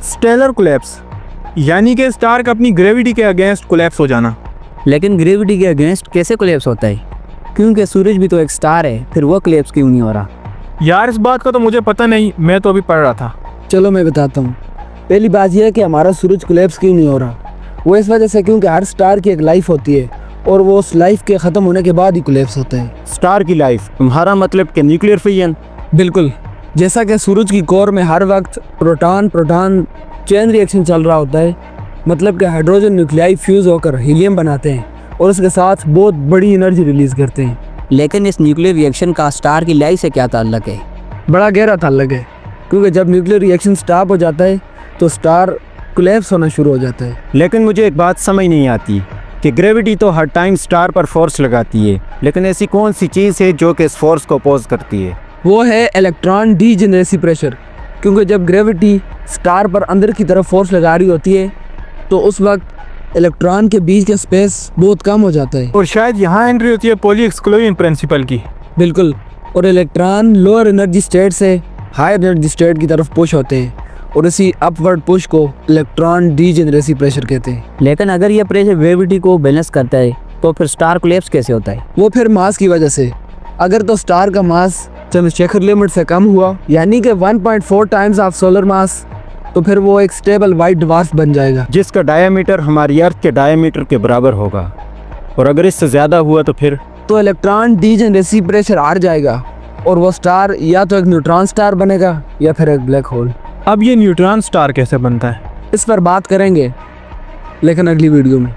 Stellar collapse यानी कि star का अपनी ग्रेविटी के अगेंस्ट कोलैप्स हो जाना। लेकिन ग्रेविटी के अगेंस्ट कैसे कोलैप्स होता है? क्योंकि सूरज भी तो एक स्टार है, फिर वो कोलैप्स क्यों नहीं हो रहा? यार इस बात का तो मुझे पता नहीं, मैं तो अभी पढ़ रहा था। चलो मैं बताता हूँ। पहली बात यह है कि हमारा सूरज कोलैप्स क्यों नहीं हो रहा। वो इस वजह से क्योंकि हर स्टार की एक लाइफ होती है और वो उस लाइफ के ख़त्म होने के बाद ही कोलैप्स होता है। स्टार की लाइफ, तुम्हारा मतलब कि न्यूक्लियर फिजन? बिल्कुल, जैसा कि सूरज की कोर में हर वक्त प्रोटॉन प्रोटॉन चेन रिएक्शन चल रहा होता है, मतलब कि हाइड्रोजन न्यूक्लियाई फ्यूज़ होकर हीलियम बनाते हैं और उसके साथ बहुत बड़ी एनर्जी रिलीज़ करते हैं। लेकिन इस न्यूक्लियर रिएक्शन का स्टार की लाइफ से क्या ताल्लुक है? बड़ा गहरा ताल्लुक है, क्योंकि जब न्यूक्लियर रिएक्शन स्टॉप हो जाता है तो स्टार कोलैप्स होना शुरू हो जाता है। लेकिन मुझे एक बात समझ नहीं आती कि ग्रेविटी तो हर टाइम स्टार पर फोर्स लगाती है, लेकिन ऐसी कौन सी चीज़ है जो कि इस फोर्स को अपोज करती है? वो है इलेक्ट्रॉन डीजेनरेसी प्रेशर। क्योंकि जब ग्रेविटी स्टार पर अंदर की तरफ फोर्स लगा रही होती है तो उस वक्त इलेक्ट्रॉन के बीच का स्पेस बहुत कम हो जाता है। और शायद यहाँ एंट्री होती है पॉली एक्सक्लूजन प्रिंसिपल की। बिल्कुल, और इलेक्ट्रॉन लोअर एनर्जी स्टेट से हायर एनर्जी स्टेट की तरफ पुश होते हैं और इसी अपवर्ड पुश को इलेक्ट्रॉन डीजेनरेसी प्रेशर कहते हैं। लेकिन अगर यह प्रेशर ग्रेविटी को बैलेंस करता है तो फिर स्टार कोलैप्स कैसे होता है? वो फिर मास की वजह से। अगर तो स्टार का मास चंद्रशेखर लिमिट से कम हुआ, यानी कि 1.4 टाइम्स ऑफ सोलर मास, तो फिर वो एक स्टेबल वाइट ड्वार्फ बन जाएगा, जिसका डायमीटर हमारी अर्थ के डायमीटर के बराबर होगा। और अगर इससे ज़्यादा हुआ तो फिर तो इलेक्ट्रॉन डीजेनरेसी प्रेशर हार जाएगा और वो स्टार या तो एक न्यूट्रॉन स्टार बनेगा या फिर एक ब्लैक होल। अब ये न्यूट्रॉन स्टार कैसे बनता है? इस पर बात करेंगे, लेकिन अगली वीडियो में।